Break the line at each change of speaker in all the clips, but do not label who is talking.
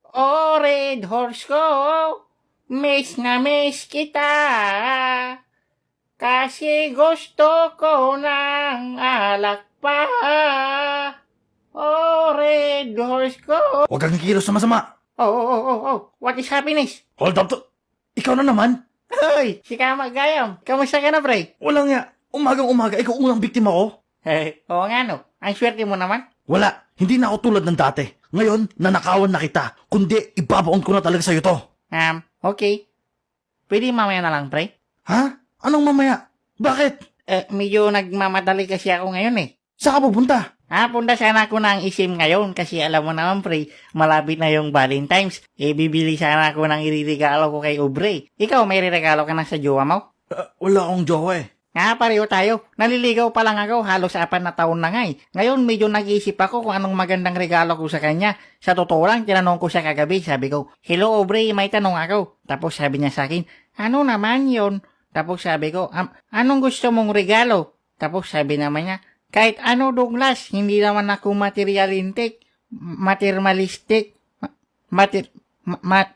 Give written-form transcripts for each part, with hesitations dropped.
Oh, Red Horse ko, miss na miss kita. Kasi gusto ko ng alak pa. Oh, Red Horse ko.
Huwag kang kikilos na masama.
Oh. What is happiness?
Hold up to. Ikaw na naman.
Hoy, si Kamagayam. Kamusta ka na, pre?
Walang nga. Umagang-umaga, ikaw unang biktima ko.
Oo nga, no. Ang swerte mo naman.
Wala. Hindi na ako tulad ng dati. Ngayon, nanakawan na kita. Kundi, ibabaon ko na talaga sa'yo to.
Okay. Pwede mamaya na lang, pre?
Ha? Anong mamaya? Bakit?
Medyo nagmamadali kasi ako ngayon eh.
Saan ka pupunta?
Punta sana ako ng isim ngayon kasi alam mo naman pre, malapit na yung Valentine's. Bibili sana ako ng iririgalo ko kay Aubrey. Ikaw, may iririgalo ka na sa jowa mo?
Wala akong jowa eh.
Pareho tayo. Naliligaw pa lang ako, halos 4 na taon na nga eh. Ngayon, medyo nag-iisip ako kung anong magandang regalo ko sa kanya. Sa totoo lang, tinanong ko siya kagabi. Sabi ko, hello Aubrey, may tanong ako. Tapos sabi niya sa akin, ano naman yon? Tapos sabi ko, anong gusto mong regalo? Tapos sabi naman niya, kahit ano Douglas, hindi naman ako materialistic.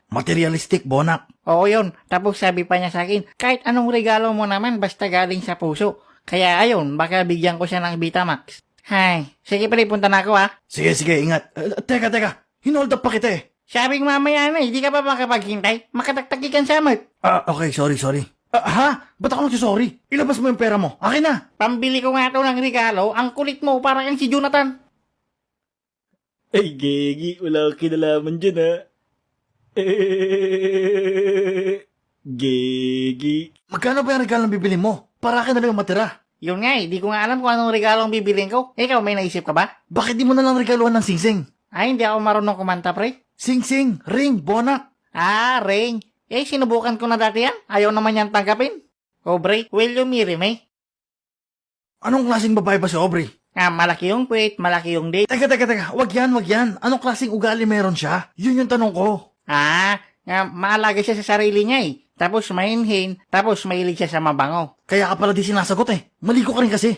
Materialistic, bonak.
Oo yun. Tapos sabi pa niya sa akin, kahit anong regalo mo naman basta galing sa puso. Kaya ayun, baka bigyan ko siya ng Vitamax. Hay, sige pala punta na ako
Sige, ingat. Teka. Hinold up pa kita eh.
Sabing mamaya na, hindi ka pa makapaghintay. Makataktaki kang samot.
Okay, sorry. Ba't ako sorry? Ilabas mo yung pera mo. Akin na.
Pambili ko nga ito ng regalo, ang kulit mo para kang si Jonathan.
Ay, Gegi, wala akong kinalaman dyan, ha? Gegi.
Magkano ba yung regalo na bibili mo? Para akin na lang matira.
Yun nga di ko nga alam kung anong regalo ang bibilin ko. Ikaw, may naisip ka ba?
Bakit di mo na lang regaluhan ng singsing?
Hindi ako marunong kumanta, pre.
Singsing, ring, bonak.
Ring. Sinubukan ko na dati yan. Ayaw naman yan tanggapin. Aubrey, will you marry me?
Anong klaseng babae ba si Aubrey?
Malaki yung puwit, malaki yung date.
Teka. Wag yan. Anong klaseng ugali meron siya? Yun yung tanong ko.
Maalaga siya sa sarili niya eh. Tapos mainhin, tapos mahilig siya sa mabango.
Kaya ka pala di sinasagot eh. Maligo ka rin kasi.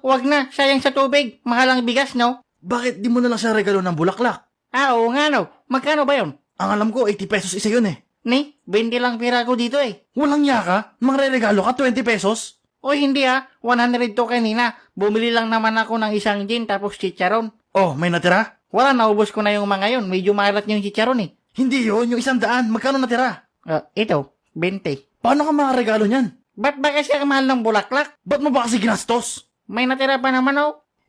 Wag na. Sayang sa tubig. Mahal ang bigas, no?
Bakit di mo na lang siya regalo ng bulaklak?
Oo nga, no. Magkano ba yun?
Ang alam ko, 80 pesos isa yun eh.
20 lang pira ko dito eh.
Walang niya ka? Mangre-regalo ka, 20 pesos?
Hindi 100 to kanina. Bumili lang naman ako ng isang gin tapos chicharon.
Oh, may natira?
Wala, naubos ko na yung mga yun. Medyo maalat yung chicharon eh.
Hindi yun, yung 100. Magkano natira?
Ito, 20.
Paano ka makaregalo niyan?
Ba't ba kasi ang mahal ng bulaklak?
Ba't mo ba kasi ginastos?
May natira pa naman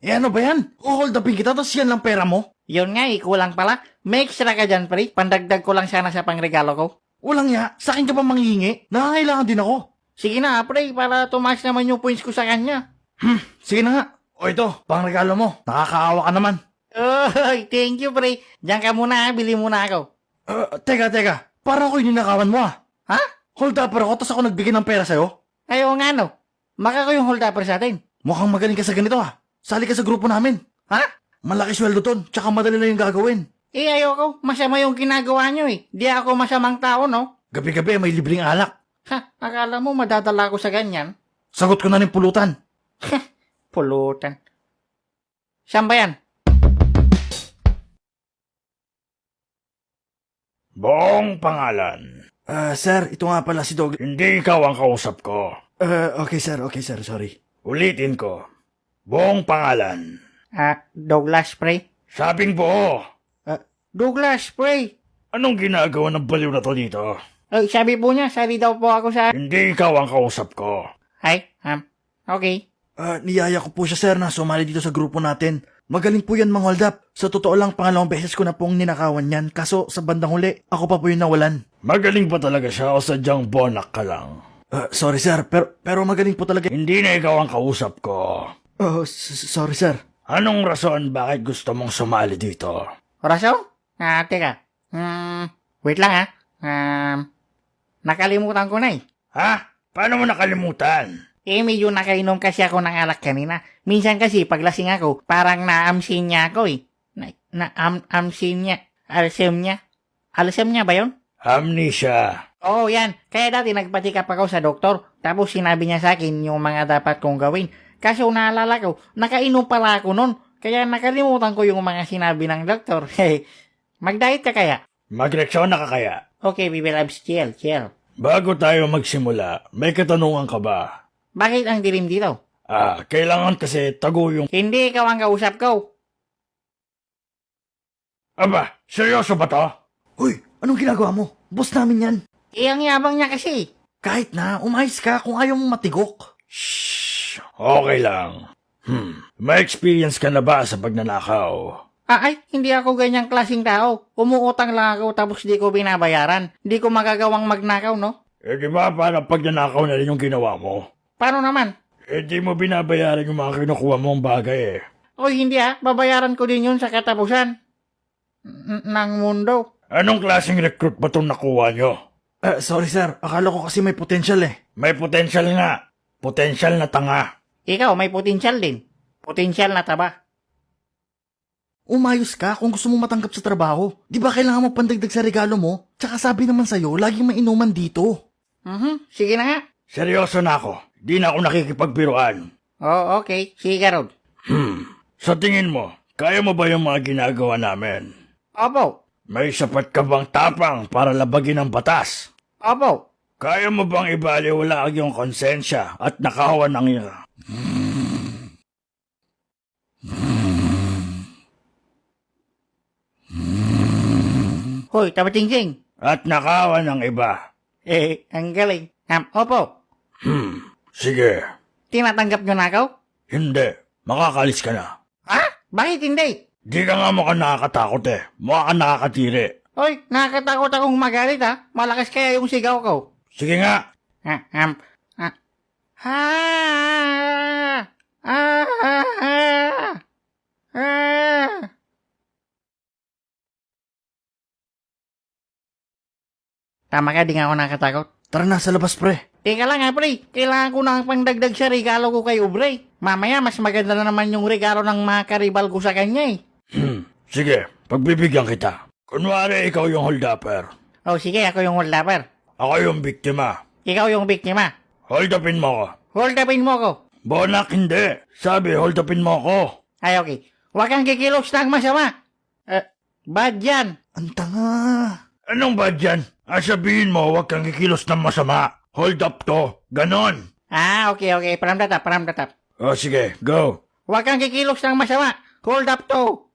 Ano ba yan? Hold upin kita, tapos yan lang pera mo?
Yun nga kulang pala. May extra ka dyan, pre. Pandagdag ko lang sana sa pangregalo ko.
Walang ya, sa akin ka pa manghihingi? Nakakailangan din ako.
Sige na, pre, para tumaas naman yung points ko sa kanya.
Sige na nga. O ito, pangregalo mo. Nakakaawa ka naman.
Thank you, pre. Diyan ka muna, bili muna ako.
Teka. Parang ako yung ninakawan mo
Ha?
Hold upper ako, tapos ako nagbigay ng pera sa'yo?
Ayaw nga, no. Maka ko yung hold upper sa atin.
Mukhang magaling ka sa ganito Sali ka sa grupo namin.
Ha?
Malaki sweldo ton, tsaka madali na yung gagawin.
Ayoko. Masama yung ginagawa nyo eh. Di ako masamang tao, no?
Gabi-gabi may libreng alak.
Akala mo madadala ko sa ganyan?
Sagot ko na ng pulutan.
Pulutan. Saan ba yan?
Buong pangalan.
Sir, ito nga pala si Dog.
Hindi ikaw ang kausap ko.
Okay sir, sorry.
Ulitin ko. Buong pangalan.
Douglas, pre.
Sabing buo.
Douglas, pre.
Anong ginagawa ng baliw na to dito?
Sabi po niya, sali daw po ako sa...
Hindi ikaw ang kausap ko.
Okay.
Niyaya ko po siya sir na sumali dito sa grupo natin. Magaling po yan hold up. Sa totoo lang, pangalawang beses ko na pong ninakawan yan. Kaso sa bandang huli, ako pa po yung nawalan.
Magaling pa talaga siya o sadyang bonak ka lang?
Sorry sir, pero magaling po talaga.
Hindi na ikaw ang kausap ko.
Sorry sir.
Anong rason bakit gusto mong sumali dito?
Rason? Teka. Wait lang nakalimutan ko na eh.
Paano mo nakalimutan?
Medyo nakainom kasi ako ng alak kanina. Minsan kasi paglasing ako, parang naamsin niya ako eh. Amsin niya. Alsem niya ba yun?
Amnesia.
Oo, yan. Kaya dati nagpatikap ako sa doktor. Tapos sinabi niya sa akin yung mga dapat kong gawin. Kaso naalala ko, nakainom pala ako nun. Kaya nakalimutan ko yung mga sinabi ng doktor. Mag-diet ka kaya?
Magleksyon na ka kaya?
Okay, Bibi Labs, chill.
Bago tayo magsimula, may katanungan ka ba?
Bakit ang dilim dito?
Kailangan kasi tago yung...
Hindi ikaw ang kausap ko.
Aba, seryoso ba to?
Uy, anong ginagawa mo? Boss namin yan.
Ang yabang niya kasi.
Kahit na, umayos ka kung ayaw mong matigok.
Shh, okay lang. May experience ka na ba sa pagnanakaw?
Ay, hindi ako ganyang klaseng tao. Umuutang lang ako tapos di ko binabayaran. Di ko magagawang magnakaw, no?
Di ba parang pagnanakaw na rin yung ginawa mo?
Paano naman?
Di mo binabayaran yung mga kinukuha mong bagay
Oy, hindi babayaran ko din yun sa katapusan. Ng mundo.
Anong klaseng recruit ba itong nakuha nyo?
Sorry sir, akala ko kasi may potential eh.
May potential nga. Potential na tanga.
Ikaw, may potensyal din. Potensyal na taba.
Umayos ka kung gusto mo matanggap sa trabaho. Di ba kailangan mo pandagdag sa regalo mo? Tsaka sabi naman sa'yo, laging may inuman dito.
Sige na nga.
Seryoso na ako. Di na ako nakikipagbiruan.
Oh, okay. Sige ka, Rod.
Sa tingin mo, kaya mo ba yung mga ginagawa namin?
Opo.
May sapat ka bang tapang para labagin ang batas?
Opo.
Kaya mo bang ibaliwala ang iyong konsensya at nakawan ng ira?
Hoy, tabating-ting.
At nakawan ng iba?
Ang galing. Opo.
Sige.
Tinatanggap nyo na ako?
Hindi. Makakalis ka na.
Ha? Bakit hindi?
Di ka nga mukhang nakakatakot Mukha ka nakakatiri.
Hoy, nakakatakot akong magalit Malakas kaya yung sigaw ko.
Sige nga.
Tama ka, di nga ako nakatakot.
Tara na sa labas pre.
Teka lang pre. Kailangan ko ng pangdagdag sa regalo ko kay Ubre. Mamaya, mas maganda na naman yung regalo ng mga karibal ko sa kanya
Sige, pagbibigyan kita. Kunwari ikaw yung holdupper.
Oh, sige, ako yung hold upper.
Ako yung biktima.
Ikaw yung biktima.
Hold upin mo ko.
Hold upin mo ko.
Bonak hindi. Sabi, hold upin mo ko.
Ay, okay. Huwag kang kikilos ng masama. Bad yan.
Ang tanga.
Anong ba dyan? Sabihin mo, huwag kang kikilos ng masama. Hold up to. Ganon.
Okay. Paramdatap.
O sige, go.
Huwag kang kikilos ng masama. Hold up to.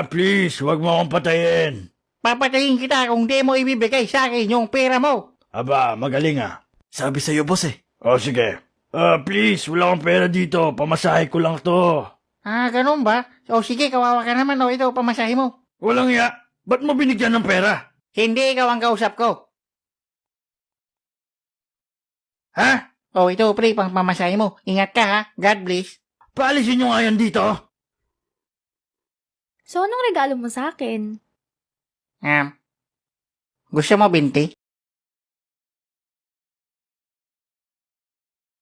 Please, huwag mo akong patayin.
Papatayin kita kung di mo ibibigay sa akin yung pera mo.
Aba, magaling
Sabi sa'yo boss eh.
O sige. Please, wala akong pera dito. Pamasahe ko lang to.
Ganun ba? O sige, kawawa ka naman. Ito, pamasahe mo.
Walang ya. Ba't mo binigyan ng pera?
Hindi ikaw ang kausap ko.
Ha?
Ito, pre, pang pamasahe mo. Ingat ka, ha? God bless.
Paalisin nyo nga yan dito.
So, anong regalo mo sa akin?
Gusto mo, binti?